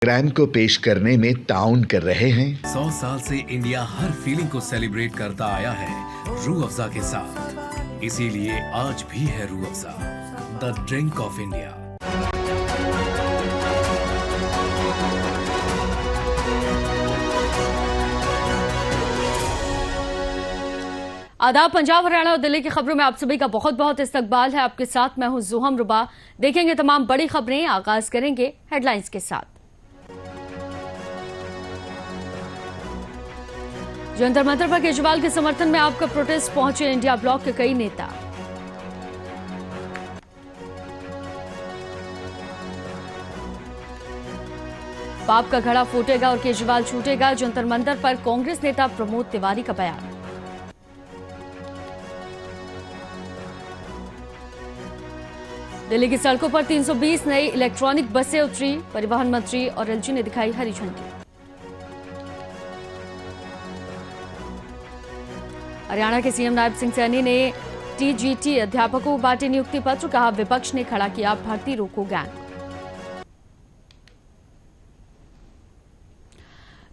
ग्राम को पेश करने में ताउन कर रहे हैं। 100 साल से इंडिया हर फीलिंग को सेलिब्रेट करता आया है रूह अफ़ज़ा के साथ। इसीलिए आज भी है Rooh Afza, the drink of India. आदाब। पंजाब, हरियाणा और दिल्ली की खबरों में आप सभी का बहुत बहुत इस्तकबाल है। आपके साथ मैं हूं ज़ुहम रुबा। देखेंगे तमाम बड़ी खबरें। आगाज करेंगे हेडलाइंस के साथ। जंतर मंतर पर केजरीवाल के समर्थन में आपका प्रोटेस्ट पहुंचे इंडिया ब्लॉक के कई नेता। पाप का घड़ा फूटेगा और केजरीवाल छूटेगा, जंतर मंतर पर कांग्रेस नेता प्रमोद तिवारी का बयान। दिल्ली की सड़कों पर 320 नई इलेक्ट्रॉनिक बसें उतरी, परिवहन मंत्री और एलजी ने दिखाई हरी झंडी। हरियाणा के सीएम नायब सिंह सैनी ने टीजीटी अध्यापकों को बांटे नियुक्ति पत्र, कहा विपक्ष ने खड़ा किया भर्ती रोको गैंग।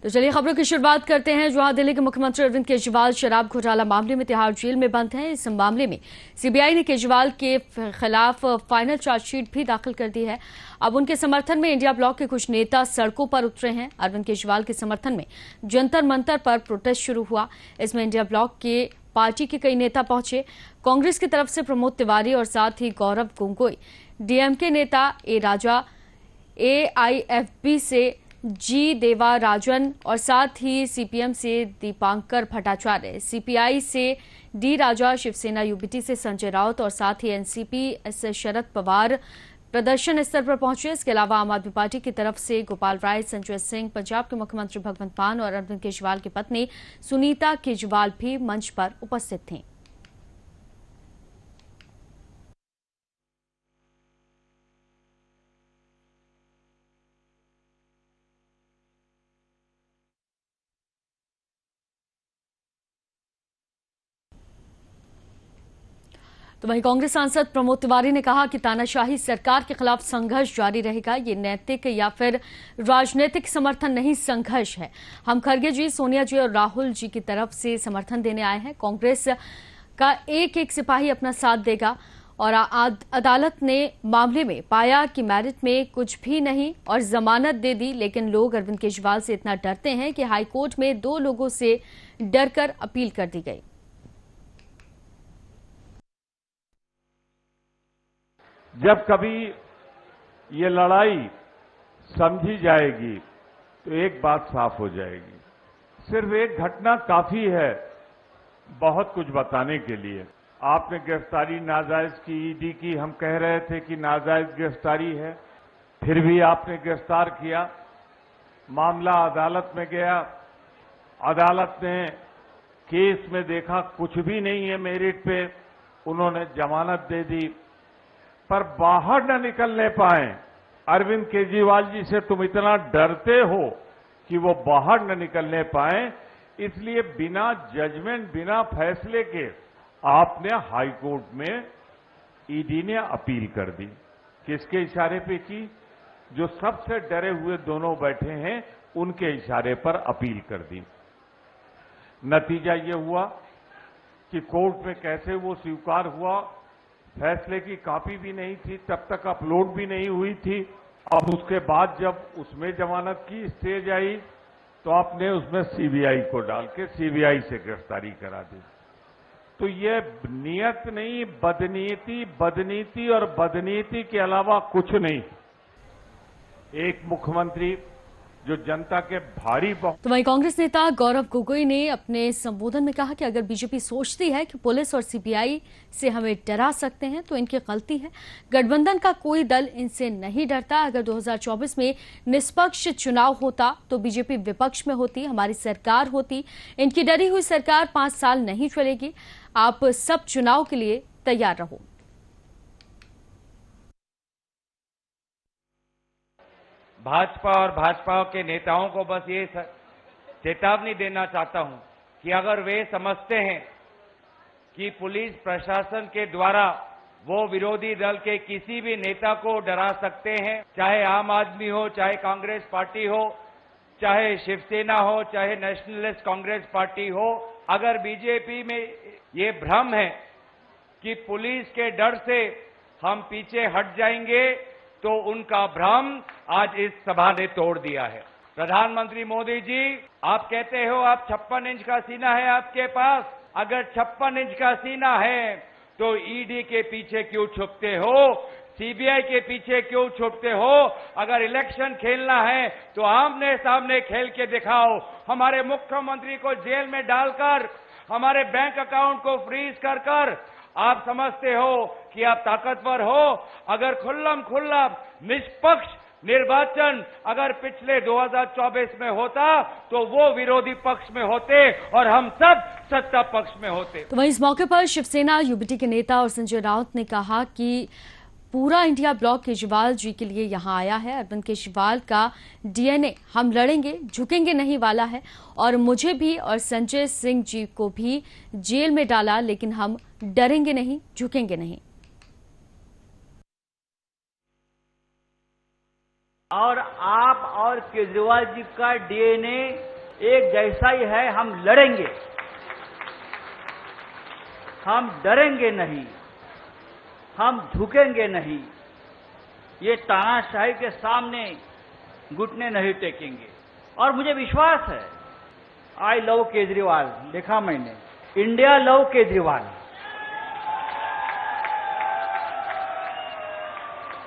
तो चलिए खबरों की शुरुआत करते हैं, जहां दिल्ली के मुख्यमंत्री अरविंद केजरीवाल शराब घोटाला मामले में तिहाड़ जेल में बंद हैं। इस मामले में सीबीआई ने केजरीवाल के खिलाफ फाइनल चार्जशीट भी दाखिल कर दी है। अब उनके समर्थन में इंडिया ब्लॉक के कुछ नेता सड़कों पर उतरे हैं। अरविंद केजरीवाल के समर्थन में जंतर मंतर पर प्रोटेस्ट शुरू हुआ। इसमें इंडिया ब्लॉक के पार्टी के कई नेता पहुंचे। कांग्रेस की तरफ से प्रमोद तिवारी और साथ ही गौरव गोगोई, डीएमके नेता ए राजा, एआईएफबी से जी देवा राजन और साथ ही सीपीएम से दीपांकर भट्टाचार्य, सीपीआई से डी राजा, शिवसेना यूबीटी से संजय राउत और साथ ही एनसीपी से शरद पवार प्रदर्शन स्थल पर पहुंचे। इसके अलावा आम आदमी पार्टी की तरफ से गोपाल राय, संजय सिंह, पंजाब के मुख्यमंत्री भगवंत मान और अरविंद केजरीवाल की पत्नी सुनीता केजरीवाल भी मंच पर उपस्थित थीं। तो वहीं कांग्रेस सांसद प्रमोद तिवारी ने कहा कि तानाशाही सरकार के खिलाफ संघर्ष जारी रहेगा। ये नैतिक या फिर राजनीतिक समर्थन नहीं, संघर्ष है। हम खड़गे जी, सोनिया जी और राहुल जी की तरफ से समर्थन देने आए हैं। कांग्रेस का एक एक सिपाही अपना साथ देगा और अदालत ने मामले में पाया कि मेरिट में कुछ भी नहीं और जमानत दे दी। लेकिन लोग अरविंद केजरीवाल से इतना डरते हैं कि हाईकोर्ट में 2 लोगों से डरकर अपील कर दी गई। जब कभी ये लड़ाई समझी जाएगी तो एक बात साफ हो जाएगी। सिर्फ एक घटना काफी है बहुत कुछ बताने के लिए। आपने गिरफ्तारी नाजायज की, ईडी की, हम कह रहे थे कि नाजायज गिरफ्तारी है, फिर भी आपने गिरफ्तार किया। मामला अदालत में गया, अदालत ने केस में देखा कुछ भी नहीं है मेरिट पे, उन्होंने जमानत दे दी। पर बाहर न निकलने पाए। अरविंद केजरीवाल जी से तुम इतना डरते हो कि वो बाहर न निकलने पाए, इसलिए बिना जजमेंट, बिना फैसले के आपने हाई कोर्ट में ईडी ने अपील कर दी। किसके इशारे पे की? जो सबसे डरे हुए दोनों बैठे हैं उनके इशारे पर अपील कर दी। नतीजा ये हुआ कि कोर्ट में कैसे वो स्वीकार हुआ, फैसले की कॉपी भी नहीं थी, तब तक अपलोड भी नहीं हुई थी। अब उसके बाद जब उसमें जमानत की स्टेज आई तो आपने उसमें सीबीआई को डाल के सीबीआई से गिरफ्तारी करा दी। तो ये नियत नहीं, बदनीति, बदनीति और बदनीति के अलावा कुछ नहीं। एक मुख्यमंत्री जो जनता के भारी तो वहीं कांग्रेस नेता गौरव गोगोई ने अपने संबोधन में कहा कि अगर बीजेपी सोचती है कि पुलिस और सीबीआई से हमें डरा सकते हैं तो इनकी गलती है। गठबंधन का कोई दल इनसे नहीं डरता। अगर 2024 में निष्पक्ष चुनाव होता तो बीजेपी विपक्ष में होती, हमारी सरकार होती। इनकी डरी हुई सरकार 5 साल नहीं चलेगी। आप सब चुनाव के लिए तैयार रहो। भाजपा और भाजपा के नेताओं को बस ये चेतावनी देना चाहता हूं कि अगर वे समझते हैं कि पुलिस प्रशासन के द्वारा वो विरोधी दल के किसी भी नेता को डरा सकते हैं, चाहे आम आदमी हो, चाहे कांग्रेस पार्टी हो, चाहे शिवसेना हो, चाहे नेशनलिस्ट कांग्रेस पार्टी हो। अगर बीजेपी में ये भ्रम है कि पुलिस के डर से हम पीछे हट जाएंगे, तो उनका भ्रम आज इस सभा ने तोड़ दिया है। प्रधानमंत्री मोदी जी, आप कहते हो आप 56 इंच का सीना है आपके पास। अगर 56 इंच का सीना है तो ईडी के पीछे क्यों छुपते हो, सीबीआई के पीछे क्यों छुपते हो? अगर इलेक्शन खेलना है तो आमने सामने खेल के दिखाओ। हमारे मुख्यमंत्री को जेल में डालकर, हमारे बैंक अकाउंट को फ्रीज कर आप समझते हो कि आप ताकतवर हो। अगर खुल्लम खुल्ला निष्पक्ष निर्वाचन अगर पिछले 2024 में होता तो वो विरोधी पक्ष में होते और हम सब सत्ता पक्ष में होते। तो वहीं इस मौके पर शिवसेना यूबीटी के नेता और संजय राउत ने कहा कि पूरा इंडिया ब्लॉक केजरीवाल जी के लिए यहां आया है। अरविंद केजरीवाल का डीएनए हम लड़ेंगे झुकेंगे नहीं वाला है और मुझे भी और संजय सिंह जी को भी जेल में डाला, लेकिन हम डरेंगे नहीं झुकेंगे नहीं। और आप और केजरीवाल जी का डीएनए एक जैसा ही है। हम लड़ेंगे, हम डरेंगे नहीं, हम झुकेंगे नहीं। ये तानाशाही के सामने घुटने नहीं टेकेंगे। और मुझे विश्वास है, आई लव केजरीवाल लिखा मैंने, इंडिया लव केजरीवाल।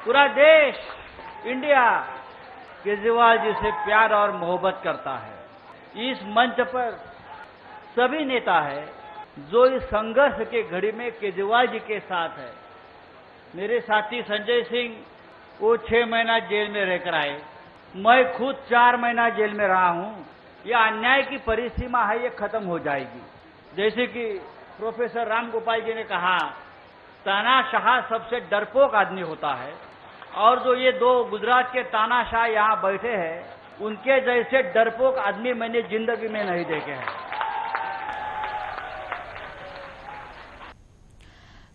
पूरा देश, इंडिया केजरीवाल जी से प्यार और मोहब्बत करता है। इस मंच पर सभी नेता है जो इस संघर्ष के घड़ी में केजरीवाल जी के साथ है। मेरे साथी संजय सिंह, वो 6 महीना जेल में रहकर आए, मैं खुद 4 महीना जेल में रहा हूं। यह अन्याय की परिसीमा है, ये खत्म हो जाएगी। जैसे कि प्रोफेसर राम गोपाल जी ने कहा, तानाशाह सबसे डरपोक आदमी होता है, और जो ये 2 गुजरात के तानाशाह यहां बैठे हैं, उनके जैसे डरपोक आदमी मैंने जिंदगी में नहीं देखे हैं।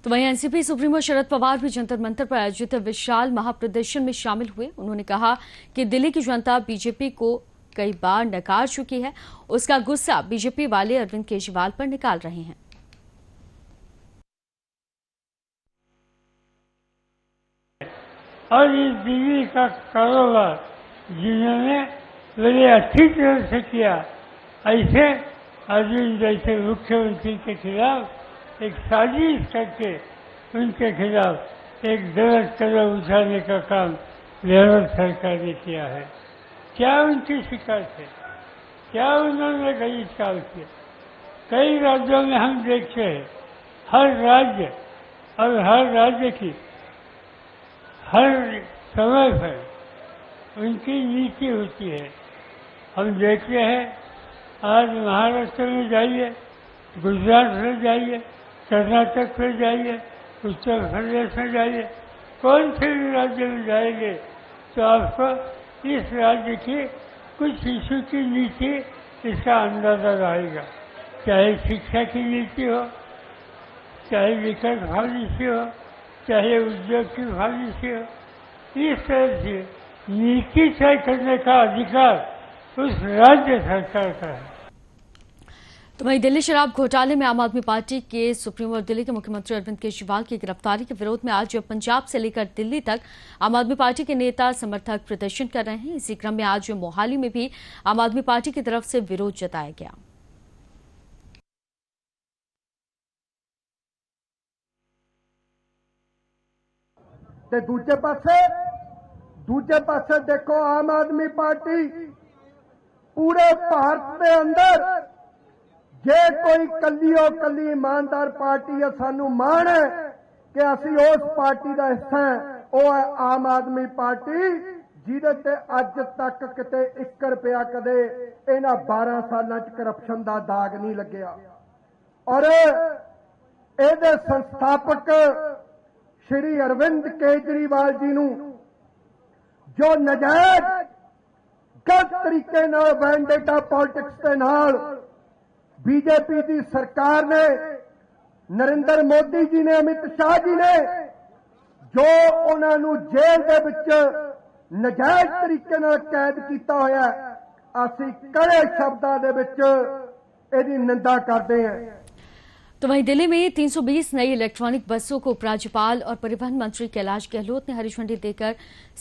तो वहीं एनसीपी सुप्रीमो शरद पवार भी जंतर मंतर पर आयोजित विशाल महाप्रदर्शन में शामिल हुए। उन्होंने कहा कि दिल्ली की जनता बीजेपी को कई बार नकार चुकी है, उसका गुस्सा बीजेपी वाले अरविंद केजरीवाल पर निकाल रहे हैं। और इस दिल्ली का कारोबार जिन्होंने बड़े अच्छी तरह से किया, ऐसे अरविंद जैसे मुख्यमंत्री के खिलाफ एक साजिश करके उनके खिलाफ एक गलत कदम उठाने का काम नेहरू सरकार ने किया है। क्या उनकी शिकायत है? क्या उन्होंने गलत काम किया? कई राज्यों में हम देखते हैं, हर राज्य और हर राज्य की हर समय पर उनकी नीति होती है। हम देखते हैं, आज महाराष्ट्र में जाइए, गुजरात में जाइए, कर्नाटक में जाइए, उत्तर प्रदेश में जाइए, कौन से भी राज्य में जाएंगे तो आपको इस राज्य की कुछ इशू की नीति इसका अंदाजा रहेगा। चाहे शिक्षा की नीति हो, चाहे विकास पॉलिसी हो, चाहे उद्योग की पॉलिसी हो, इस तरह से नीति तय करने का अधिकार उस राज्य सरकार का है। तो वहीं दिल्ली शराब घोटाले में आम आदमी पार्टी के सुप्रीमो और दिल्ली के मुख्यमंत्री अरविंद केजरीवाल की गिरफ्तारी के विरोध में आज पंजाब से लेकर दिल्ली तक आम आदमी पार्टी के नेता समर्थक प्रदर्शन कर रहे हैं। इसी क्रम में आज मोहाली में भी आम आदमी पार्टी की तरफ से विरोध जताया गया। ਤੇ ਦੂਜੇ ਪਾਸੇ ਦੇਖੋ ਆਮ ਆਦਮੀ ਪਾਰਟੀ ਪੂਰੇ ਭਾਰਤ ਦੇ ਅੰਦਰ ਜੇ ਕੋਈ ਕੱਲੀ ईमानदार पार्टी है, सानू माण है कि असी उस पार्टी का हिस्सा है, वो है आम आदमी पार्टी, जिहदे ते अज तक किते 1 रुपया कदे इन्हां 12 सालां च करप्शन का दाग नहीं लग्या। और इहदे संस्थापक श्री अरविंद केजरीवाल जी नूं जो नजायज गलत तरीके नाल वैंडेटा पॉलिटिक्स के नाल बीजेपी की सरकार ने, नरेंद्र मोदी जी ने, अमित शाह जी ने ਜੋ ਉਹਨਾਂ ਨੂੰ ਜੇਲ੍ਹ ਦੇ ਵਿੱਚ ਨਜਾਇਜ਼ ਤਰੀਕੇ ਨਾਲ ਕੈਦ ਕੀਤਾ ਹੋਇਆ, ਅਸੀਂ ਕੜੇ ਸ਼ਬਦਾਂ ਦੇ ਵਿੱਚ ਇਹਦੀ ਨਿੰਦਾ ਕਰਦੇ ਹਾਂ। तो वहीं दिल्ली में 320 नई इलेक्ट्रॉनिक बसों को उपराज्यपाल और परिवहन मंत्री कैलाश गहलोत ने हरी झंडी देकर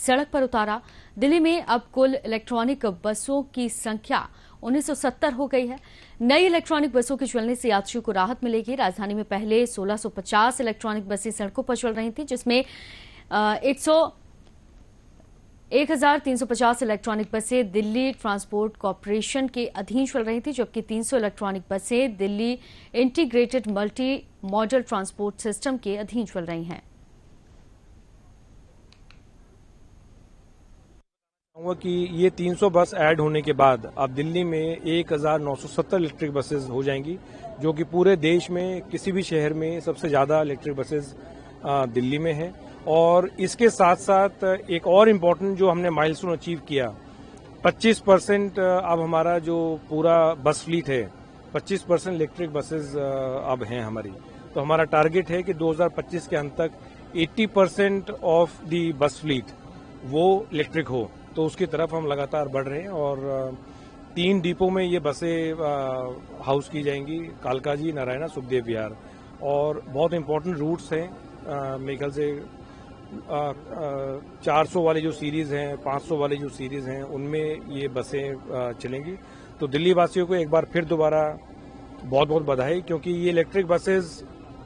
सड़क पर उतारा। दिल्ली में अब कुल इलेक्ट्रॉनिक बसों की संख्या 1970 हो गई है। नई इलेक्ट्रॉनिक बसों के चलने से यात्रियों को राहत मिलेगी। राजधानी में पहले 1650 इलेक्ट्रॉनिक बसें सड़कों पर चल रही थी, जिसमें 1350 इलेक्ट्रॉनिक बसें दिल्ली ट्रांसपोर्ट कॉरपोरेशन के अधीन चल रही थी, जबकि 300 इलेक्ट्रॉनिक बसें Delhi integrated multi modal transport system के अधीन चल रही हैं। कहूँगा कि ये 300 बस ऐड होने के बाद अब दिल्ली में 1970 इलेक्ट्रिक बसेस हो जाएंगी, जो कि पूरे देश में किसी भी शहर में सबसे ज्यादा इलेक्ट्रिक बसेस दिल्ली में है। और इसके साथ साथ एक और इम्पोर्टेंट जो हमने माइलस्टोन अचीव किया, 25% अब हमारा जो पूरा बस फ्लीट है 25% इलेक्ट्रिक बसेस अब हैं हमारी। तो हमारा टारगेट है कि 2025 के अंत तक 80% ऑफ दी बस फ्लीट वो इलेक्ट्रिक हो। तो उसकी तरफ हम लगातार बढ़ रहे हैं और 3 डिपो में ये बसें हाउस की जाएंगी, कालकाजी, नारायणा, सुखदेव विहार। और बहुत इम्पोर्टेंट रूट्स हैं, मेरे ख्याल से 400 वाली जो सीरीज हैं, 500 वाली जो सीरीज हैं, उनमें ये बसें चलेंगी। तो दिल्ली वासियों को एक बार फिर दोबारा बहुत बहुत बधाई, क्योंकि ये इलेक्ट्रिक बसेस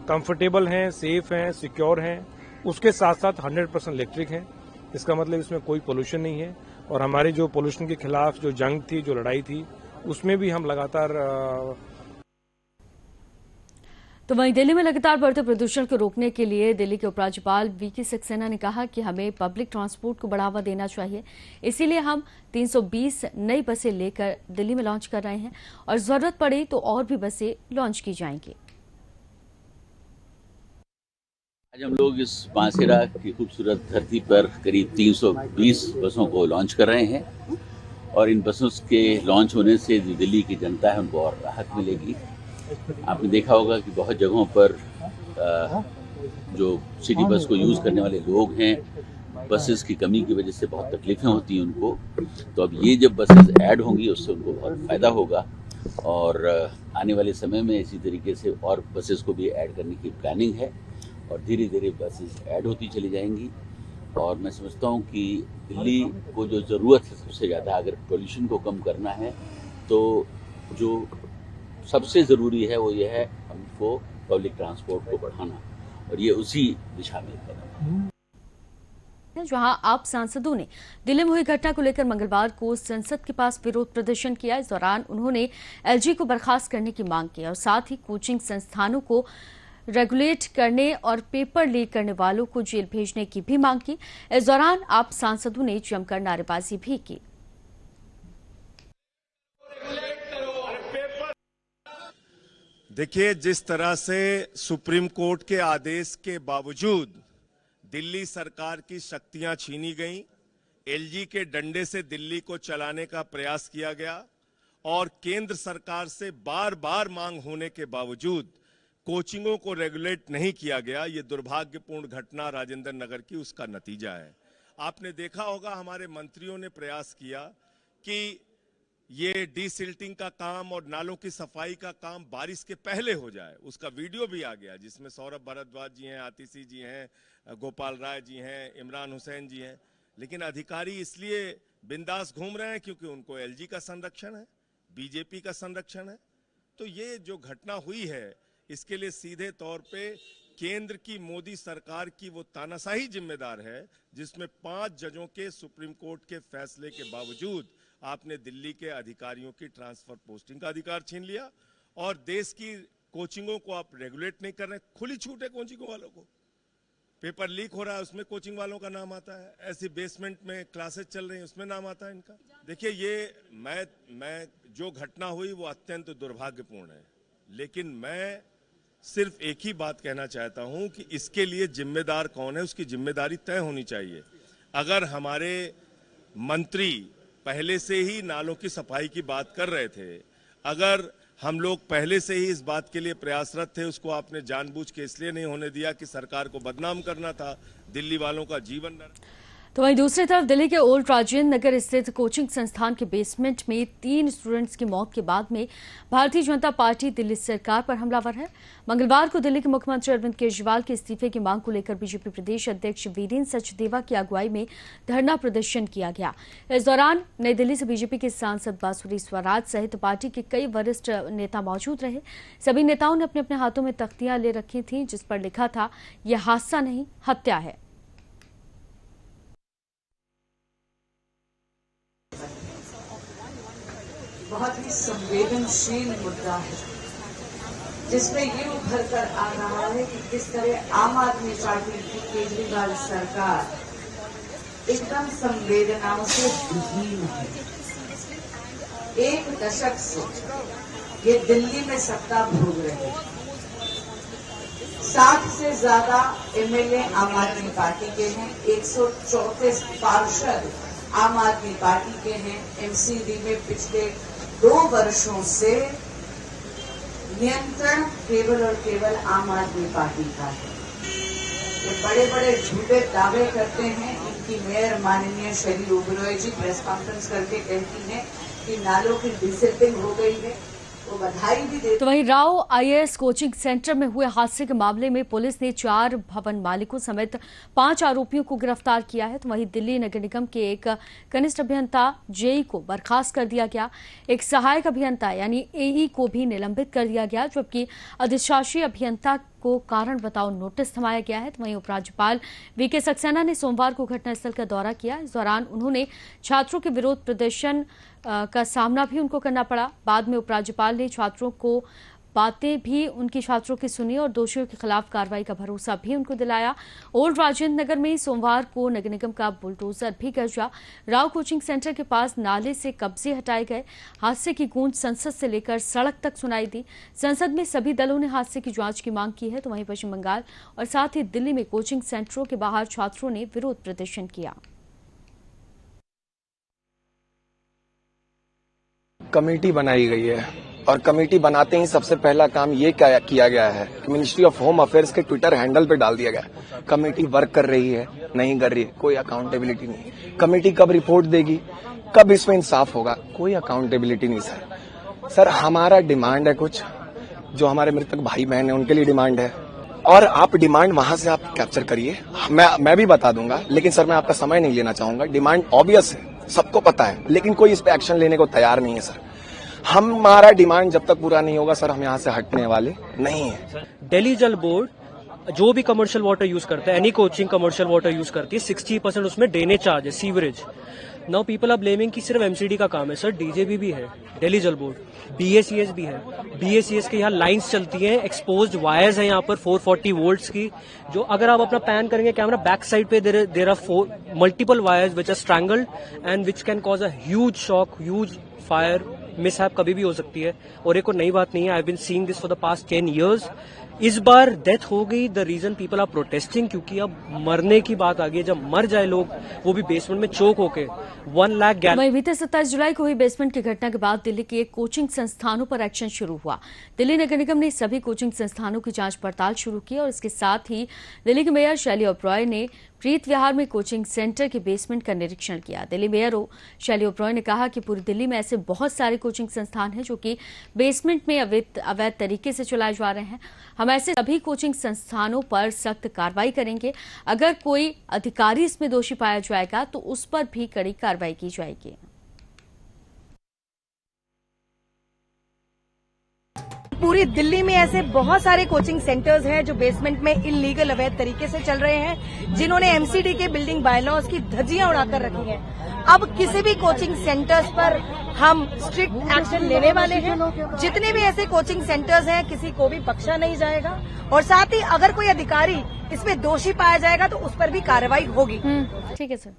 कंफर्टेबल हैं, सेफ हैं, सिक्योर हैं, उसके साथ साथ 100% इलेक्ट्रिक हैं। इसका मतलब इसमें कोई पोल्यूशन नहीं है। और हमारी जो पोल्यूशन के खिलाफ जो जंग थी, जो लड़ाई थी, उसमें भी हम लगातार तो वहीं दिल्ली में लगातार बढ़ते प्रदूषण को रोकने के लिए दिल्ली के उपराज्यपाल वीके सक्सेना ने कहा कि हमें पब्लिक ट्रांसपोर्ट को बढ़ावा देना चाहिए। इसीलिए हम 320 नई बसें लेकर दिल्ली में लॉन्च कर रहे हैं और जरूरत पड़े तो और भी बसें लॉन्च की जाएंगी। आज हम लोग इस बांसेरा की खूबसूरत धरती पर करीब 320 बसों को लॉन्च कर रहे हैं और इन बसों के लॉन्च होने से जो दिल्ली की जनता है उनको और राहत मिलेगी। आपने देखा होगा कि बहुत जगहों पर जो सिटी बस को यूज़ करने वाले लोग हैं, बसेस की कमी की वजह से बहुत तकलीफें होती हैं उनको। तो अब ये जब बसेस ऐड होंगी उससे उनको बहुत फ़ायदा होगा और आने वाले समय में इसी तरीके से और बसेस को भी ऐड करने की प्लानिंग है और धीरे धीरे बसेस ऐड होती चली जाएंगी। और मैं समझता हूँ कि दिल्ली को जो ज़रूरत है सबसे ज़्यादा, अगर पोल्यूशन को कम करना है तो जो सबसे ज़रूरी है वो ये है हमको पब्लिक ट्रांसपोर्ट को बढ़ाना और ये उसी दिशा में कदम है। जहां आप सांसदों ने दिल्ली में हुई घटना को लेकर मंगलवार को संसद के पास विरोध प्रदर्शन किया। इस दौरान उन्होंने एलजी को बर्खास्त करने की मांग की और साथ ही कोचिंग संस्थानों को रेगुलेट करने और पेपर लीक करने वालों को जेल भेजने की भी मांग की। इस दौरान आप सांसदों ने जमकर नारेबाजी भी की। देखिए, जिस तरह से सुप्रीम कोर्ट के आदेश के बावजूद दिल्ली सरकार की शक्तियां छीनी गईं, एलजी के डंडे से दिल्ली को चलाने का प्रयास किया गया और केंद्र सरकार से बार बार मांग होने के बावजूद कोचिंगों को रेगुलेट नहीं किया गया, ये दुर्भाग्यपूर्ण घटना राजेंद्र नगर की उसका नतीजा है। आपने देखा होगा हमारे मंत्रियों ने प्रयास किया कि ये डीसिल्टिंग का काम और नालों की सफाई का काम बारिश के पहले हो जाए। उसका वीडियो भी आ गया जिसमें सौरभ भारद्वाज जी हैं, आतिशी जी हैं, गोपाल राय जी हैं, इमरान हुसैन जी हैं। लेकिन अधिकारी इसलिए बिंदास घूम रहे हैं क्योंकि उनको एलजी का संरक्षण है, बीजेपी का संरक्षण है। तो ये जो घटना हुई है इसके लिए सीधे तौर पे केंद्र की मोदी सरकार की वो तानाशाही जिम्मेदार है, जिसमें 5 जजों के सुप्रीम कोर्ट के फैसले के बावजूद आपने दिल्ली के अधिकारियों की ट्रांसफर पोस्टिंग का अधिकार छीन लिया और देश की कोचिंगों को आप रेगुलेट नहीं कर रहे। खुली छूट है कोचिंगों वालों को। पेपर लीक हो रहा है उसमें कोचिंग वालों का नाम आता है, ऐसी बेसमेंट में क्लासेस चल रही हैं उसमें नाम आता है इनका। देखिए, ये मैं जो घटना हुई वो अत्यंत दुर्भाग्यपूर्ण है, लेकिन मैं सिर्फ एक ही बात कहना चाहता हूं कि इसके लिए जिम्मेदार कौन है, उसकी जिम्मेदारी तय होनी चाहिए। अगर हमारे मंत्री पहले से ही नालों की सफाई की बात कर रहे थे, अगर हम लोग पहले से ही इस बात के लिए प्रयासरत थे। उसको आपने जानबूझ के इसलिए नहीं होने दिया कि सरकार को बदनाम करना था, दिल्ली वालों का जीवन। तो वहीं दूसरी तरफ दिल्ली के ओल्ड राजेंद्र नगर स्थित कोचिंग संस्थान के बेसमेंट में 3 स्टूडेंट्स की मौत के बाद में भारतीय जनता पार्टी दिल्ली सरकार पर हमलावर है। मंगलवार को दिल्ली के मुख्यमंत्री अरविंद केजरीवाल के इस्तीफे की मांग को लेकर बीजेपी प्रदेश अध्यक्ष वीरेंद्र सचदेवा की अगुवाई में धरना प्रदर्शन किया गया। इस दौरान नई दिल्ली से बीजेपी के सांसद बांसुरी स्वराज सहित पार्टी के कई वरिष्ठ नेता मौजूद रहे। सभी नेताओं ने अपने अपने हाथों में तख्तियां ले रखी थी जिस पर लिखा था, यह हादसा नहीं हत्या है। बहुत ही संवेदनशील मुद्दा है जिसमें ये उभर कर आ रहा है कि किस तरह आम आदमी पार्टी की केजरीवाल सरकार एकदम संवेदनाओं से विहीन है। 1 दशक से ये दिल्ली में सत्ता भोग रहे हैं। 60 से ज्यादा एमएलए आम आदमी पार्टी के हैं, 134 पार्षद आम आदमी पार्टी के हैं। एमसीडी में पिछले 2 वर्षों से नियंत्रण केवल और केवल आम आदमी पार्टी का है। ये बड़े बड़े झूठे दावे करते हैं। इनकी मेयर माननीय शैली ओबरॉय जी प्रेस कॉन्फ्रेंस करके कहती हैं कि नालों की डिसिल्टिंग हो गई है, वो बधाई भी देते। तो वहीं राव आईएएस कोचिंग सेंटर में हुए हादसे के मामले में पुलिस ने 4 भवन मालिकों समेत 5 आरोपियों को गिरफ्तार किया है। तो वहीं दिल्ली नगर निगम के एक कनिष्ठ अभियंता जेई को बर्खास्त कर दिया गया। एक सहायक अभियंता यानी एई को भी निलंबित कर दिया गया, जबकि अधिशासी अभियंता को कारण बताओ नोटिस थमाया गया है। तो वहीं उपराज्यपाल वीके सक्सेना ने सोमवार को घटनास्थल का दौरा किया। इस दौरान उन्होंने छात्रों के विरोध प्रदर्शन का सामना भी उनको करना पड़ा। बाद में उपराज्यपाल ने छात्रों को बातें भी उनकी छात्रों की सुनी और दोषियों के खिलाफ कार्रवाई का भरोसा भी उनको दिलाया। ओल्ड राजेंद्र नगर में सोमवार को नगर निगम का बुलडोजर भी गरजा। राव कोचिंग सेंटर के पास नाले से कब्जे हटाए गए। हादसे की गूंज संसद से लेकर सड़क तक सुनाई दी। संसद में सभी दलों ने हादसे की जांच की मांग की है। तो वहीं पश्चिम बंगाल और साथ ही दिल्ली में कोचिंग सेंटरों के बाहर छात्रों ने विरोध प्रदर्शन किया। कमेटी बनाई गई है और कमेटी बनाते ही सबसे पहला काम ये किया गया है कि मिनिस्ट्री ऑफ होम अफेयर्स के ट्विटर हैंडल पे डाल दिया गया कमेटी वर्क कर रही है, नहीं कर रही है, कोई अकाउंटेबिलिटी नहीं। कमेटी कब रिपोर्ट देगी, कब इसमें इंसाफ होगा, कोई अकाउंटेबिलिटी नहीं। सर हमारा डिमांड है कुछ, जो हमारे मृतक भाई बहन है उनके लिए डिमांड है, और आप डिमांड वहां से आप कैप्चर करिए। मैं भी बता दूंगा, लेकिन सर मैं आपका समय नहीं लेना चाहूंगा। डिमांड ऑब्वियस है, सबको पता है, लेकिन कोई इस पे एक्शन लेने को तैयार नहीं है। सर हमारा डिमांड जब तक पूरा नहीं होगा सर हम यहाँ से हटने वाले नहीं है। दिल्ली जल बोर्ड जो भी कमर्शियल वाटर यूज करता है, any coaching commercial water use करती है, 60% उसमें ड्रेनेज चार्ज है, sewerage. Now people are blaming कि सिर्फ एमसीडी का काम है। सर डीजेबी भी है, दिल्ली जल बोर्ड, बीएसीएस भी है। बीएसीएस के यहाँ लाइंस चलती हैं, एक्सपोज्ड वायर्स हैं यहाँ पर 440 वोल्ट्स की, जो अगर आप अपना पैन करेंगे कैमरा बैक साइड पे there are multiple wires which are strangled and which can cause a huge shock, huge fire, mishap कभी भी हो सकती है। और एक और नई बात नहीं है, I have been seeing this for the past 10 years। इस बार डेथ हो गई, the reason people are protesting, क्योंकि अब मरने की बात आ गई है। जब मर जाए लोग, वो भी बेसमेंट में चोक होके, 1 लाख गैलन। वहीं बीते 27 जुलाई को हुई बेसमेंट की घटना के बाद दिल्ली के कोचिंग संस्थानों पर एक्शन शुरू हुआ। दिल्ली नगर निगम ने सभी कोचिंग संस्थानों की जांच पड़ताल शुरू की और इसके साथ ही दिल्ली के मेयर शैली ओबरॉय ने प्रीत विहार में कोचिंग सेंटर के बेसमेंट का निरीक्षण किया। दिल्ली मेयर शैली ओबरॉय ने कहा कि पूरी दिल्ली में ऐसे बहुत सारे कोचिंग संस्थान हैं जो कि बेसमेंट में अवैध तरीके से चलाए जा रहे हैं। हम ऐसे सभी कोचिंग संस्थानों पर सख्त कार्रवाई करेंगे। अगर कोई अधिकारी इसमें दोषी पाया जाएगा तो उस पर भी कड़ी कार्रवाई की जाएगी। पूरी दिल्ली में ऐसे बहुत सारे कोचिंग सेंटर्स हैं जो बेसमेंट में इल्लीगल अवैध तरीके से चल रहे हैं, जिन्होंने एमसीडी के बिल्डिंग बायलॉज की धज्जियां उड़ाकर रखी हैं। अब किसी भी कोचिंग सेंटर्स पर हम स्ट्रिक्ट एक्शन लेने वाले हैं। जितने भी ऐसे कोचिंग सेंटर्स हैं किसी को भी बख्शा नहीं जाएगा, और साथ ही अगर कोई अधिकारी इसमें दोषी पाया जाएगा तो उस पर भी कार्रवाई होगी। ठीक है सर।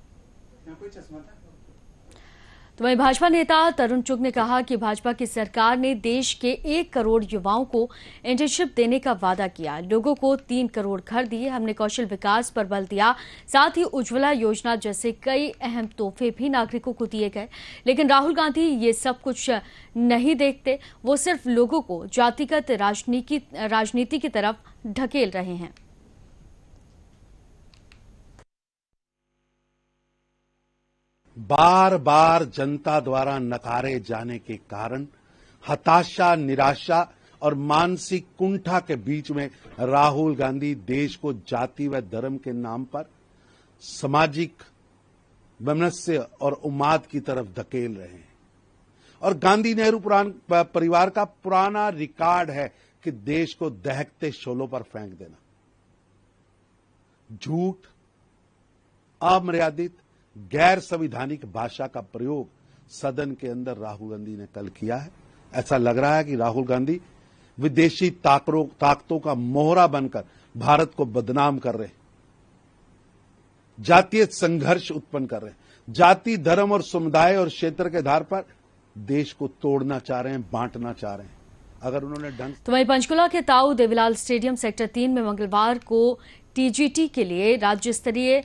तो वहीं भाजपा नेता तरुण चुग ने कहा कि भाजपा की सरकार ने देश के 1 करोड़ युवाओं को इंटर्नशिप देने का वादा किया। लोगों को 3 करोड़ घर दिए। हमने कौशल विकास पर बल दिया। साथ ही उज्ज्वला योजना जैसे कई अहम तोहफे भी नागरिकों को दिए गए। लेकिन राहुल गांधी ये सब कुछ नहीं देखते। वो सिर्फ लोगों को जातिगत राजनीति की तरफ ढकेल रहे हैं। बार बार जनता द्वारा नकारे जाने के कारण हताशा, निराशा और मानसिक कुंठा के बीच में राहुल गांधी देश को जाति व धर्म के नाम पर सामाजिक वैमनस्य और उन्माद की तरफ धकेल रहे हैं। और गांधी नेहरू परिवार का पुराना रिकॉर्ड है कि देश को दहकते शोलों पर फेंक देना। झूठ, अमर्यादित, गैर संवैधानिक भाषा का प्रयोग सदन के अंदर राहुल गांधी ने कल किया है। ऐसा लग रहा है कि राहुल गांधी विदेशी ताकतों का मोहरा बनकर भारत को बदनाम कर रहे हैं, जातीय संघर्ष उत्पन्न कर रहे हैं, जाति, धर्म और समुदाय और क्षेत्र के आधार पर देश को तोड़ना चाह रहे हैं, बांटना चाह रहे हैं। अगर उन्होंने ढंग तो वहीं पंचकुला के ताऊ देवीलाल स्टेडियम सेक्टर 3 में मंगलवार को टीजीटी के लिए राज्य स्तरीय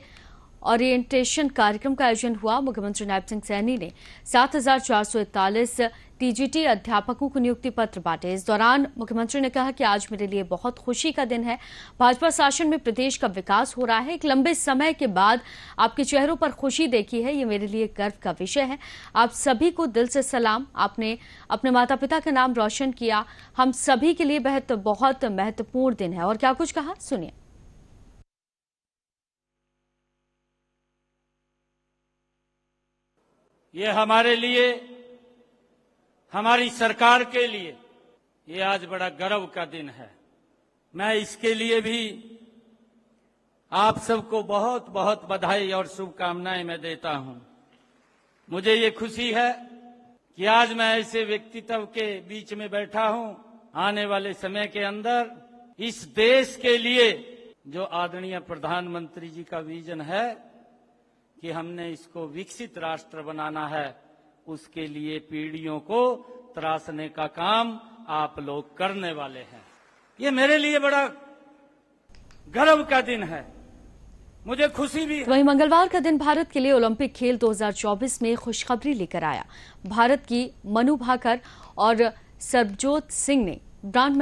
ओरिएंटेशन कार्यक्रम का आयोजन हुआ। मुख्यमंत्री नायब सिंह सैनी ने 7,441 टीजीटी अध्यापकों को नियुक्ति पत्र बांटे। इस दौरान मुख्यमंत्री ने कहा कि आज मेरे लिए बहुत खुशी का दिन है। भाजपा शासन में प्रदेश का विकास हो रहा है। एक लंबे समय के बाद आपके चेहरों पर खुशी देखी है, ये मेरे लिए गर्व का विषय है। आप सभी को दिल से सलाम। आपने अपने माता पिता का नाम रोशन किया। हम सभी के लिए बहुत महत्वपूर्ण दिन है। और क्या कुछ कहा, सुनिए। ये हमारे लिए, हमारी सरकार के लिए ये आज बड़ा गर्व का दिन है। मैं इसके लिए भी आप सबको बहुत बहुत बधाई और शुभकामनाएं मैं देता हूं। मुझे ये खुशी है कि आज मैं ऐसे व्यक्तित्व के बीच में बैठा हूं। आने वाले समय के अंदर इस देश के लिए जो आदरणीय प्रधानमंत्री जी का विजन है कि हमने इसको विकसित राष्ट्र बनाना है, उसके लिए पीढ़ियों को त्रासने का काम आप लोग करने वाले हैं। ये मेरे लिए बड़ा गर्व का दिन है, मुझे खुशी भी है। वहीं मंगलवार का दिन भारत के लिए ओलंपिक खेल 2024 में खुशखबरी लेकर आया। भारत की मनु भाकर और सरबजोत सिंह ने ब्रांज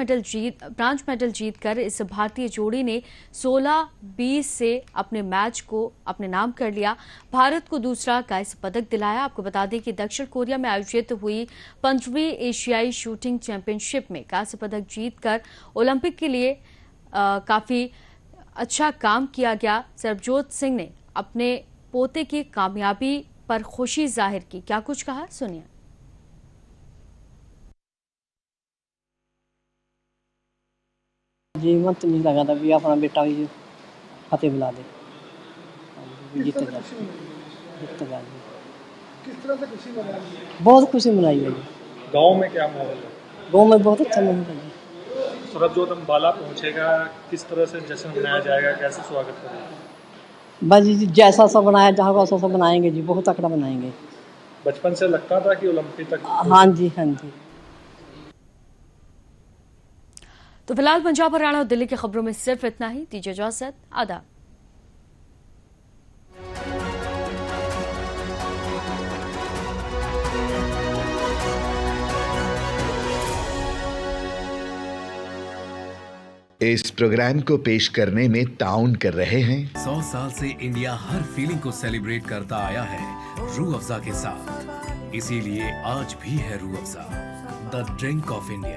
मेडल जीतकर इस भारतीय जोड़ी ने 16-20 से अपने मैच को अपने नाम कर लिया। भारत को दूसरा कांस्य पदक दिलाया। आपको बता दें कि दक्षिण कोरिया में आयोजित हुई 5वीं एशियाई शूटिंग चैंपियनशिप में कांस्य पदक जीतकर ओलंपिक के लिए काफी अच्छा काम किया गया। सरबजोत सिंह ने अपने पोते की कामयाबी पर खुशी जाहिर की। क्या कुछ कहा, सुनिए। जी मन तो नहीं लगा था भी अपना बेटा भी फतेह बुला दे, जीतेगा। किस तरह से खुशी मनाई? बहुत खुशी मनाई है। गांव में क्या माहौल है? गांव में बहुत अच्छा माहौल है। सरबजोत अम्बाला पहुंचेगा, किस तरह से जश्न मनाया जाएगा, कैसे स्वागत करेंगे? बस जी जैसा सा बनाया जहाँ वैसा सा बनाएंगे जी, बहुत तकड़ा बनाएंगे। बचपन से लगता था कि ओलंपिक तक? हाँ जी, हाँ जी। तो फिलहाल पंजाब, हरियाणा और दिल्ली की खबरों में सिर्फ इतना ही। दीजिए इजाजत, आदाब। इस प्रोग्राम को पेश करने में ताउन कर रहे हैं। 100 साल से इंडिया हर फीलिंग को सेलिब्रेट करता आया है रूह अफ़ज़ा के साथ। इसीलिए आज भी है Rooh Afza, the drink of India.